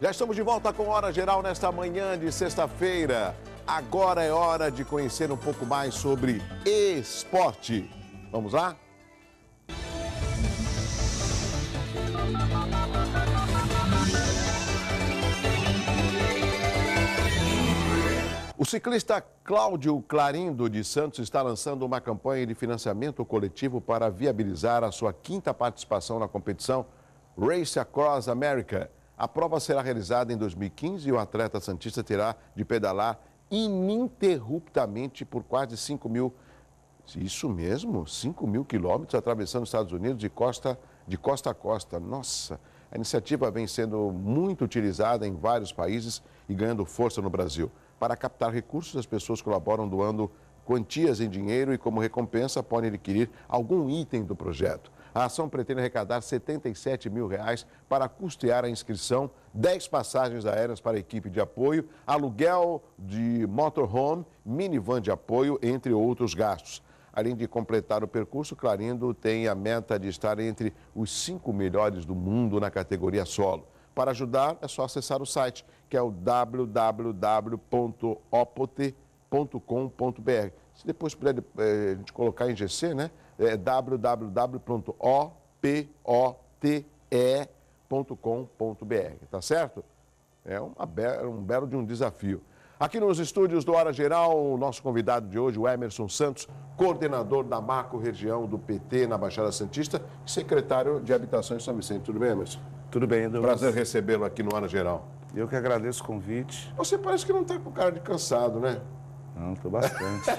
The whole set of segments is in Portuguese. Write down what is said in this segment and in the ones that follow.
Já estamos de volta com Hora Geral nesta manhã de sexta-feira. Agora é hora de conhecer um pouco mais sobre esporte. Vamos lá? O ciclista Cláudio Clarindo de Santos está lançando uma campanha de financiamento coletivo para viabilizar a sua quinta participação na competição Race Across America. A prova será realizada em 2015 e o atleta santista terá de pedalar ininterruptamente por quase 5 mil, isso mesmo, 5 mil quilômetros, atravessando os Estados Unidos de costa a costa. Nossa, a iniciativa vem sendo muito utilizada em vários países e ganhando força no Brasil. Para captar recursos, as pessoas colaboram doando quantias em dinheiro e, como recompensa, podem adquirir algum item do projeto. A ação pretende arrecadar R$77 mil para custear a inscrição, 10 passagens aéreas para a equipe de apoio, aluguel de motorhome, minivan de apoio, entre outros gastos. Além de completar o percurso, Clarindo tem a meta de estar entre os 5 melhores do mundo na categoria solo. Para ajudar, é só acessar o site, que é o www.opote.com.br. Se depois puder a gente colocar em GC, né? É www.opote.com.br, tá certo? É um belo de um desafio. Aqui nos estúdios do Hora Geral, o nosso convidado de hoje, o Emerson Santos, coordenador da macro-região do PT na Baixada Santista e secretário de Habitação em São Vicente. Tudo bem, Emerson? Tudo bem, Douglas. Prazer recebê-lo aqui no Hora Geral. Eu que agradeço o convite. Você parece que não está com cara de cansado, né? Não, estou bastante.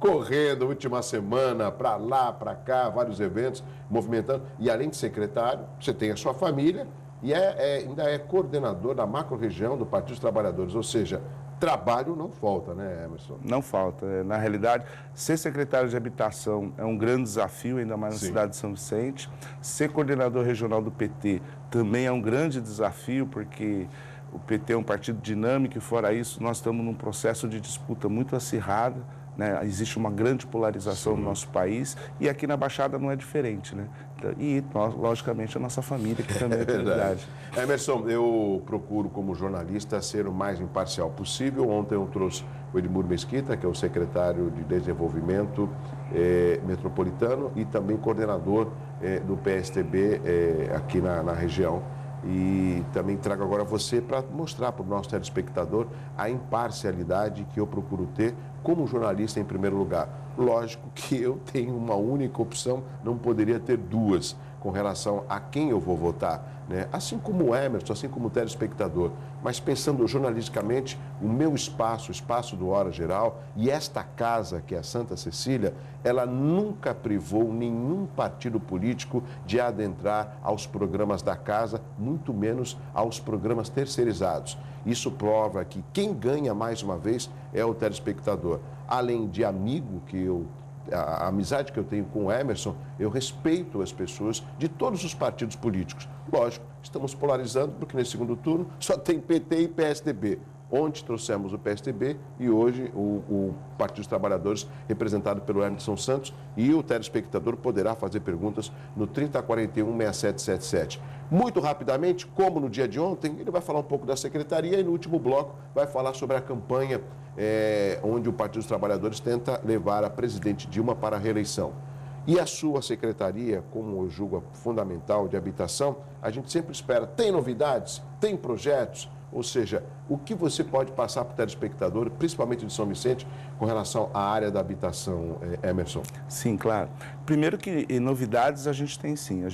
Correndo, última semana, para lá, para cá, vários eventos, movimentando. E além de secretário, você tem a sua família e ainda é coordenador da macro-região do Partido dos Trabalhadores. Ou seja, trabalho não falta, né, Emerson? Não falta. Na realidade, ser secretário de Habitação é um grande desafio, ainda mais na cidade de São Vicente. Ser coordenador regional do PT também é um grande desafio, porque o PT é um partido dinâmico e, fora isso, nós estamos num processo de disputa muito acirrada, né? Existe uma grande polarização no nosso país e aqui na Baixada não é diferente, né? E, logicamente, a nossa família, que também é prioridade. Emerson, eu procuro, como jornalista, ser o mais imparcial possível. Ontem eu trouxe o Edmur Mesquita, que é o secretário de Desenvolvimento Metropolitano e também coordenador do PSTB aqui na região. E também trago agora você para mostrar para o nosso telespectador a imparcialidade que eu procuro ter como jornalista em primeiro lugar. Lógico que eu tenho uma única opção, não poderia ter duas com relação a quem eu vou votar, né? Assim como o Emerson, assim como o telespectador, mas pensando jornalisticamente, o meu espaço, o espaço do Hora Geral e esta casa, que é a Santa Cecília, ela nunca privou nenhum partido político de adentrar aos programas da casa, muito menos aos programas terceirizados. Isso prova que quem ganha mais uma vez é o telespectador. Além de amigo a amizade que eu tenho com o Emerson, eu respeito as pessoas de todos os partidos políticos. Lógico, estamos polarizando porque nesse segundo turno só tem PT e PSDB. Ontem trouxemos o PSDB e hoje o Partido dos Trabalhadores, representado pelo Emerson Santos, e o telespectador poderá fazer perguntas no 3041-6777. Muito rapidamente, como no dia de ontem, ele vai falar um pouco da secretaria e no último bloco vai falar sobre a campanha onde o Partido dos Trabalhadores tenta levar a presidente Dilma para a reeleição. E a sua secretaria, como eu julgo fundamental de habitação, a gente sempre espera, tem novidades, tem projetos, ou seja, o que você pode passar para o telespectador, principalmente de São Vicente, com relação à área da habitação, Emerson? Sim, claro. Primeiro que novidades a gente tem sim.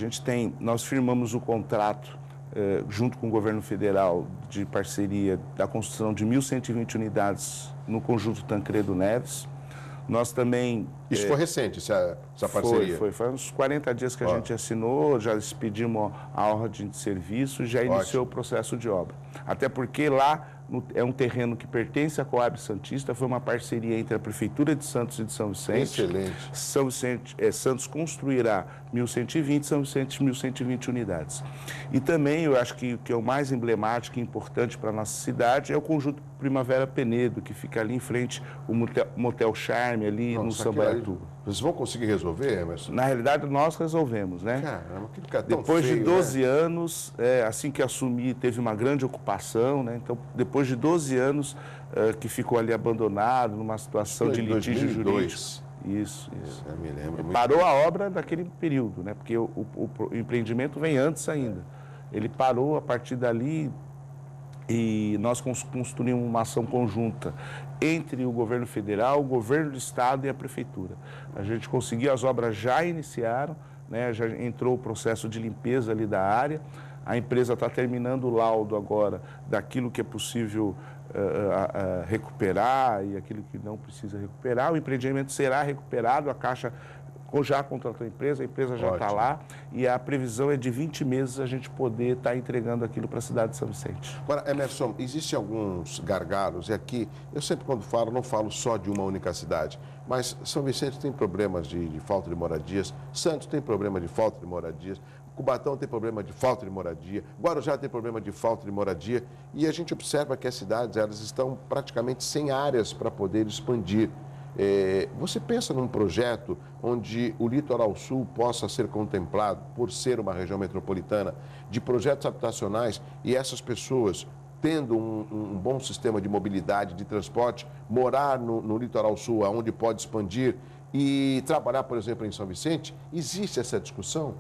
Nós firmamos o contrato junto com o governo federal de parceria da construção de 1.120 unidades no conjunto Tancredo Neves. Nós também... Isso foi recente, essa parceria? Foi uns 40 dias que a gente assinou, já expedimos a ordem de serviço e já iniciou o processo de obra. Até porque lá é um terreno que pertence à Coab Santista, foi uma parceria entre a Prefeitura de Santos e de São Vicente. Excelente. Santos construirá 1.120, São Vicente 1.120 unidades. E também eu acho que o que é o mais emblemático e importante para a nossa cidade é o conjunto Primavera Penedo, que fica ali em frente ao Motel Charme, ali no Sambaia. Vocês vão conseguir resolver, Emerson? Na realidade, nós resolvemos, né? Caramba, que fica tão depois feio, de 12 né? anos, assim que assumi, teve uma grande ocupação, né? Então, depois de 12 anos que ficou ali abandonado, numa situação de litígio 2002. jurídico. Isso. Eu me lembro muito. Parou a obra naquele período, né? Porque o empreendimento vem antes ainda. Ele parou a partir dali e nós construímos uma ação conjunta entre o governo federal, o governo do estado e a prefeitura. A gente conseguiu, as obras já iniciaram, né? Já entrou o processo de limpeza ali da área. A empresa está terminando o laudo agora daquilo que é possível recuperar e aquilo que não precisa recuperar. O empreendimento será recuperado, a Caixa já contratou a empresa já está lá e a previsão é de 20 meses a gente poder estar entregando aquilo para a cidade de São Vicente. Agora, Emerson, existem alguns gargalos, e aqui, eu sempre quando falo, não falo só de uma única cidade, mas São Vicente tem problemas de falta de moradias, Santos tem problema de falta de moradias, Cubatão tem problema de falta de moradia, Guarujá tem problema de falta de moradia, e a gente observa que as cidades, elas estão praticamente sem áreas para poder expandir. Você pensa num projeto onde o Litoral Sul possa ser contemplado, por ser uma região metropolitana, de projetos habitacionais e essas pessoas, tendo um bom sistema de mobilidade, de transporte, morar no Litoral Sul, onde pode expandir e trabalhar, por exemplo, em São Vicente? Existe essa discussão?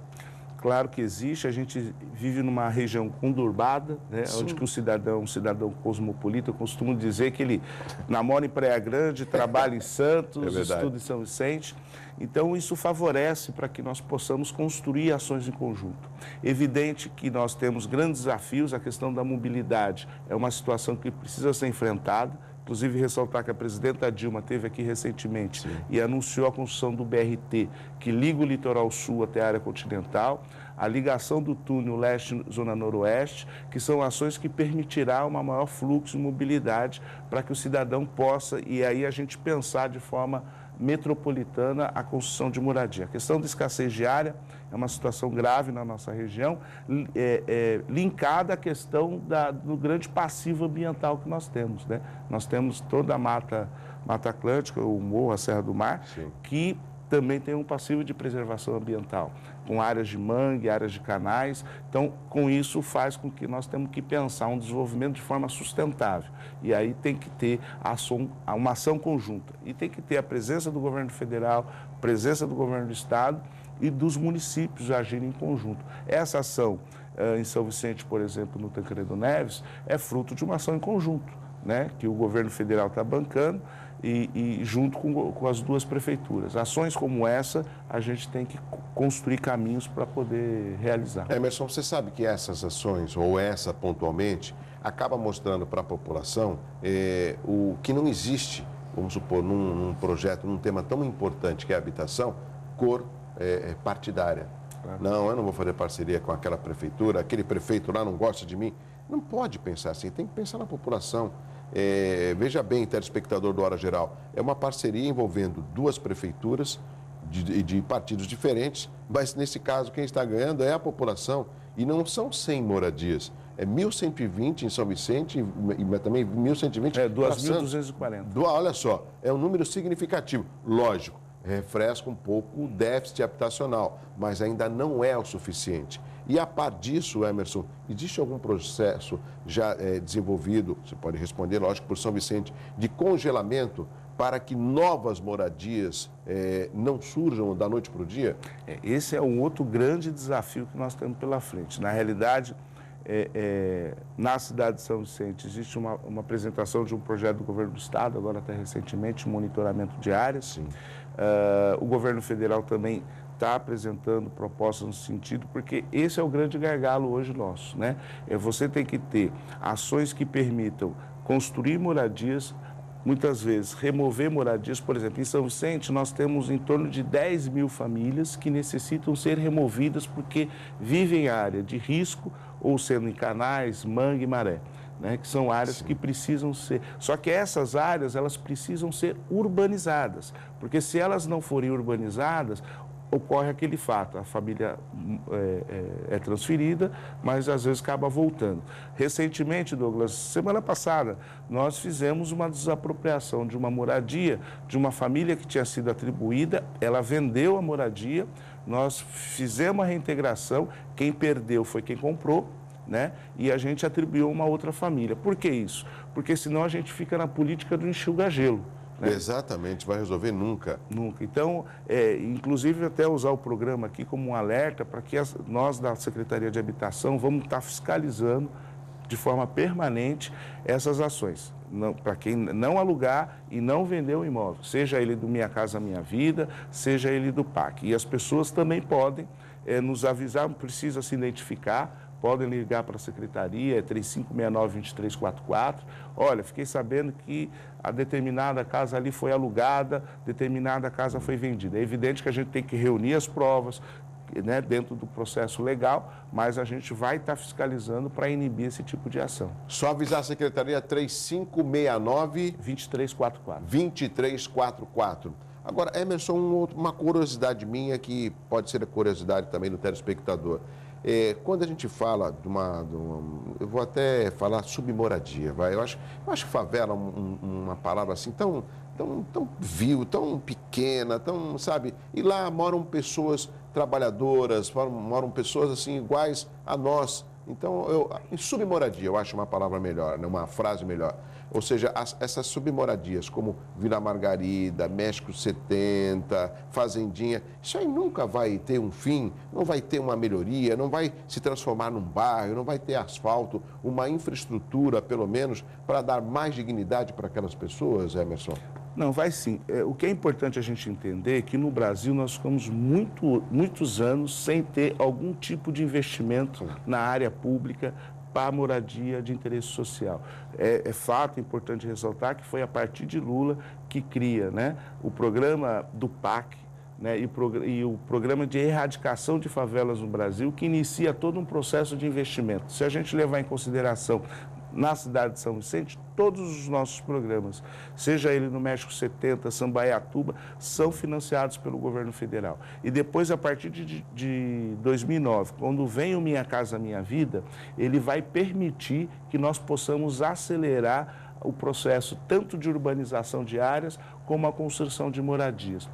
Claro que existe, a gente vive numa região conturbada, né, onde que um cidadão cosmopolita, eu costumo dizer que ele namora em Praia Grande, trabalha em Santos, estuda em São Vicente. Então, isso favorece para que nós possamos construir ações em conjunto. Evidente que nós temos grandes desafios, a questão da mobilidade é uma situação que precisa ser enfrentada. Inclusive, ressaltar que a presidenta Dilma esteve aqui recentemente e anunciou a construção do BRT, que liga o litoral sul até a área continental, a ligação do túnel leste-zona noroeste, que são ações que permitirá um maior fluxo de mobilidade para que o cidadão possa, e aí a gente pensar de forma metropolitana a construção de moradia. A questão da escassez de área é uma situação grave na nossa região, linkada à questão do grande passivo ambiental que nós temos, né? Nós temos toda a Mata Atlântica, o Morro, a Serra do Mar, que também tem um passivo de preservação ambiental, com áreas de mangue, áreas de canais. Então, com isso, faz com que nós temos que pensar um desenvolvimento de forma sustentável. E aí tem que ter uma ação conjunta. E tem que ter a presença do governo federal, presença do governo do estado e dos municípios agirem em conjunto. Essa ação em São Vicente, por exemplo, no Tancredo Neves, é fruto de uma ação em conjunto, né, que o governo federal está bancando e junto com as duas prefeituras. Ações como essa, a gente tem que construir caminhos para poder realizar. Emerson, você sabe que essas ações, ou essa pontualmente, acaba mostrando para a população o que não existe, vamos supor, num projeto, num tema tão importante que é a habitação, cor partidária. Claro. Não, eu não vou fazer parceria com aquela prefeitura, aquele prefeito lá não gosta de mim. Não pode pensar assim, tem que pensar na população. Veja bem, telespectador do Hora Geral, é uma parceria envolvendo duas prefeituras de partidos diferentes, mas nesse caso quem está ganhando é a população e não são 100 moradias, é 1.120 em São Vicente e também 1.120 para Santos. 2.240. Olha só, é um número significativo, lógico, refresca um pouco o déficit habitacional, mas ainda não é o suficiente. E a par disso, Emerson, existe algum processo já desenvolvido, você pode responder, lógico, por São Vicente, de congelamento para que novas moradias não surjam da noite para o dia? Esse é um outro grande desafio que nós temos pela frente. Na realidade, na cidade de São Vicente, existe uma apresentação de um projeto do governo do estado, agora até recentemente, monitoramento de áreas. Sim. O governo federal também está apresentando propostas nesse sentido, porque esse é o grande gargalo hoje nosso, né? Você tem que ter ações que permitam construir moradias, muitas vezes remover moradias. Por exemplo, em São Vicente nós temos em torno de 10 mil famílias que necessitam ser removidas porque vivem em área de risco ou sendo em canais, mangue e maré, né, que são áreas que precisam ser... Só que essas áreas, elas precisam ser urbanizadas, porque se elas não forem urbanizadas, ocorre aquele fato, a família é transferida, mas às vezes acaba voltando. Recentemente, Douglas, semana passada, nós fizemos uma desapropriação de uma moradia de uma família que tinha sido atribuída, ela vendeu a moradia, nós fizemos a reintegração, quem perdeu foi quem comprou, né? E a gente atribuiu a uma outra família. Por que isso? Porque senão a gente fica na política do enxuga-gelo. Né? Exatamente, vai resolver nunca. Nunca. Então, inclusive até usar o programa aqui como um alerta para que nós da Secretaria de Habitação vamos estar fiscalizando de forma permanente essas ações. Para quem não alugar e não vender o imóvel, seja ele do Minha Casa Minha Vida, seja ele do PAC. E as pessoas também podem nos avisar, precisa se identificar, podem ligar para a secretaria, 3569-2344. Olha, fiquei sabendo que a determinada casa ali foi alugada, determinada casa foi vendida. É evidente que a gente tem que reunir as provas, né, dentro do processo legal, mas a gente vai estar fiscalizando para inibir esse tipo de ação. Só avisar a secretaria 3569-2344. 2344. Agora, Emerson, uma curiosidade minha que pode ser a curiosidade também do telespectador. Quando a gente fala eu vou até falar submoradia, vai? Eu acho favela uma palavra assim tão vil, tão pequena, tão, sabe? E lá moram pessoas trabalhadoras, moram pessoas assim iguais a nós. Então, em submoradia, eu acho uma palavra melhor, né? Uma frase melhor. Ou seja, essas submoradias, como Vila Margarida, México 70, Fazendinha, isso aí nunca vai ter um fim, não vai ter uma melhoria, não vai se transformar num bairro, não vai ter asfalto, uma infraestrutura, pelo menos, para dar mais dignidade para aquelas pessoas, Emerson? Não, vai sim. O que é importante a gente entender é que no Brasil nós ficamos muitos anos sem ter algum tipo de investimento na área pública para a moradia de interesse social. É fato importante ressaltar que foi a partir de Lula que cria, né, o programa do PAC, né, e o programa de erradicação de favelas no Brasil, que inicia todo um processo de investimento. Se a gente levar em consideração na cidade de São Vicente, todos os nossos programas, seja ele no México 70, Sambaiatuba, são financiados pelo governo federal. E depois, a partir de 2009, quando vem o Minha Casa Minha Vida, ele vai permitir que nós possamos acelerar o processo tanto de urbanização de áreas como a construção de moradias.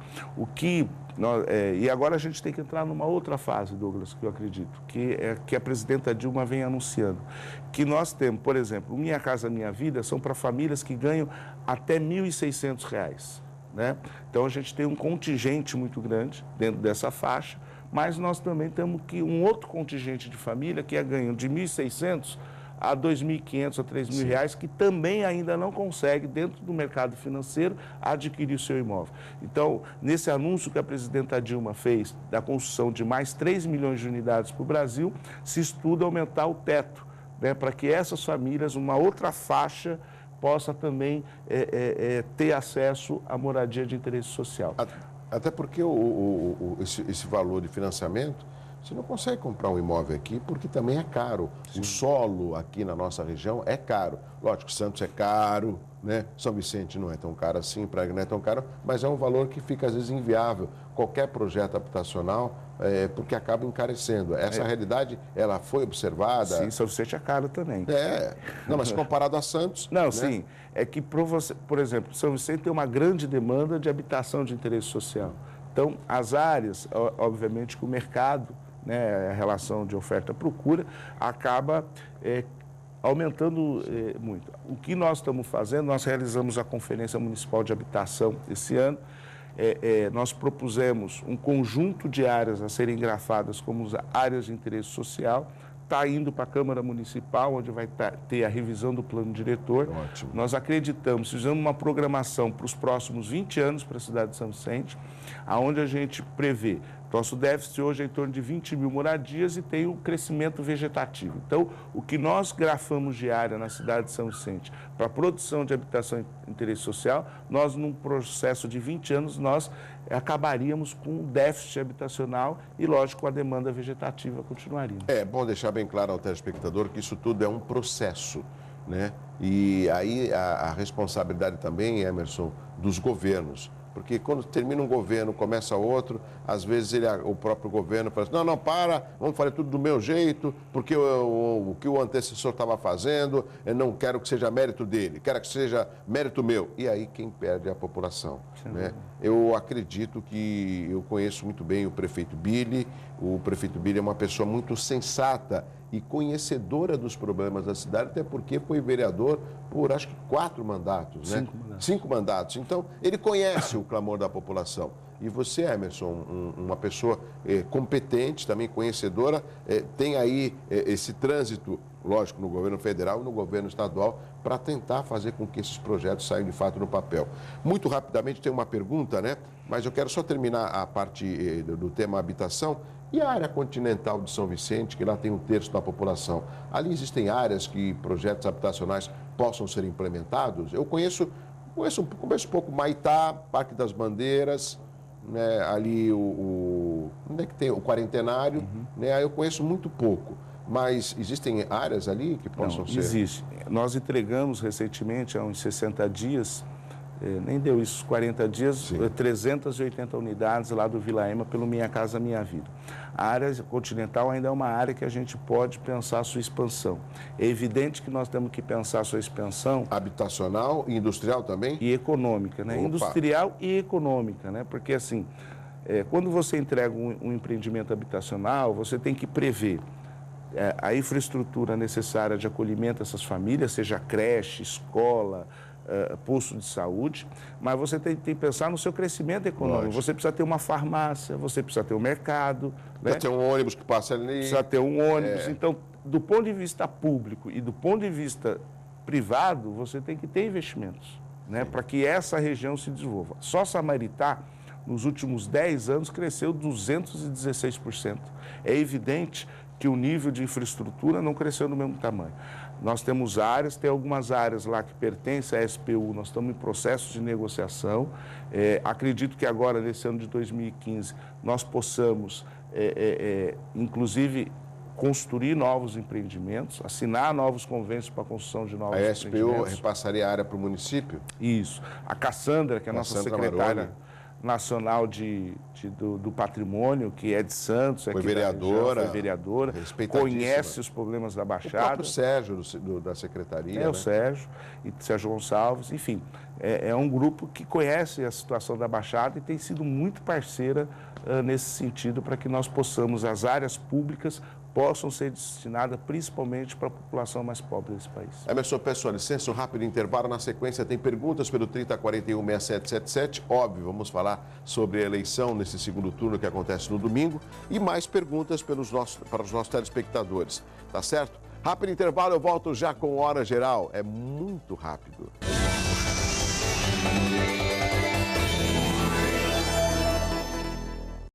E agora a gente tem que entrar numa outra fase, Douglas, que eu acredito, que a presidenta Dilma vem anunciando. Que nós temos, por exemplo, Minha Casa Minha Vida são para famílias que ganham até R$ 1.600, né? Então a gente tem um contingente muito grande dentro dessa faixa, mas nós também temos um outro contingente de família que ganham de R$ 1.600 a R$ 2.500 a R$ 3.000, que também ainda não consegue, dentro do mercado financeiro, adquirir o seu imóvel. Então, nesse anúncio que a presidenta Dilma fez da construção de mais 3 milhões de unidades para o Brasil, se estuda aumentar o teto, né, para que essas famílias, uma outra faixa, possa também ter acesso à moradia de interesse social. Até porque esse valor de financiamento, você não consegue comprar um imóvel aqui porque também é caro. Sim. O solo aqui na nossa região é caro. Lógico, Santos é caro, né? São Vicente não é tão caro assim, Praga não é tão caro, mas é um valor que fica às vezes inviável. Qualquer projeto habitacional, porque acaba encarecendo. Essa realidade, ela foi observada. Sim, São Vicente é caro também. Não, mas comparado a Santos... Não, né? Sim, é que, por exemplo, São Vicente tem uma grande demanda de habitação de interesse social. Então, as áreas, obviamente que o mercado, né, a relação de oferta-procura, acaba aumentando muito. O que nós estamos fazendo, nós realizamos a Conferência Municipal de Habitação esse ano, nós propusemos um conjunto de áreas a serem engrafadas como áreas de interesse social, está indo para a Câmara Municipal, onde vai ter a revisão do plano diretor. Ótimo. Nós acreditamos, fizemos uma programação para os próximos 20 anos para a cidade de São Vicente, onde a gente prevê. Nosso déficit hoje é em torno de 20 mil moradias e tem o crescimento vegetativo. Então, o que nós grafamos de área na cidade de São Vicente para a produção de habitação de interesse social, nós, num processo de 20 anos, nós acabaríamos com o déficit habitacional e, lógico, a demanda vegetativa continuaria. É bom deixar bem claro ao telespectador que isso tudo é um processo, né? E aí a responsabilidade também, Emerson, dos governos. Porque quando termina um governo, começa outro, às vezes o próprio governo fala assim, não, para, vamos fazer tudo do meu jeito, porque o que o antecessor estava fazendo, eu não quero que seja mérito dele, quero que seja mérito meu. E aí quem perde é a população. Né? Eu acredito que eu conheço muito bem o prefeito Billy. O prefeito Billy é uma pessoa muito sensata e conhecedora dos problemas da cidade, até porque foi vereador por, acho que, 4 mandatos, né? 5 mandatos. 5 mandatos. Então, ele conhece o clamor da população. E você, Emerson, uma pessoa competente, também conhecedora, tem aí esse trânsito, lógico, no governo federal e no governo estadual, para tentar fazer com que esses projetos saiam de fato no papel. Muito rapidamente, tem uma pergunta, né? Mas eu quero só terminar a parte do tema habitação. E a área continental de São Vicente, que lá tem 1/3 da população, ali existem áreas que projetos habitacionais possam ser implementados? Eu conheço um pouco Maitá, Parque das Bandeiras, né, ali onde é que tem o Quarentenário, né, eu conheço muito pouco. Mas existem áreas ali que possam ser? Existe. Nós entregamos recentemente, há uns 60 dias, nem deu isso, 40 dias, 380 unidades lá do Vila Ema pelo Minha Casa Minha Vida. A área continental ainda é uma área que a gente pode pensar a sua expansão. É evidente que nós temos que pensar a sua expansão... Habitacional e industrial também? E econômica, né? Industrial e econômica, né? Porque assim, quando você entrega um empreendimento habitacional, você tem que prever a infraestrutura necessária de acolhimento dessas famílias, seja creche, escola, posto de saúde, mas você tem que pensar no seu crescimento econômico. Lógico. Você precisa ter uma farmácia, você precisa ter um mercado. Precisa ter um ônibus que passa ali. Precisa ter um ônibus. Então, do ponto de vista público e do ponto de vista privado, você tem que ter investimentos, né, para que essa região se desenvolva. Só Samaritá, nos últimos 10 anos, cresceu 216%. É evidente que o nível de infraestrutura não cresceu do mesmo tamanho. Nós temos áreas, tem algumas áreas lá que pertencem à SPU, nós estamos em processo de negociação. Acredito que agora, nesse ano de 2015, nós possamos, inclusive, construir novos empreendimentos, assinar novos convênios para a construção de novos empreendimentos. A SPU repassaria a área para o município? Isso. A Cassandra, que é a nossa secretária nacional do patrimônio, que é de Santos, foi vereadora, conhece os problemas da Baixada. O próprio Sérgio da secretaria. O Sérgio e Sérgio Gonçalves, enfim, é um grupo que conhece a situação da Baixada e tem sido muito parceira nesse sentido para que nós possamos, as áreas públicas possam ser destinadas principalmente para a população mais pobre desse país. Emerson, peço a licença, um rápido intervalo. Na sequência tem perguntas pelo 3041-6777. Óbvio, vamos falar sobre a eleição nesse segundo turno que acontece no domingo e mais perguntas para os nossos telespectadores. Tá certo? Rápido intervalo, eu volto já com Hora Geral. É muito rápido.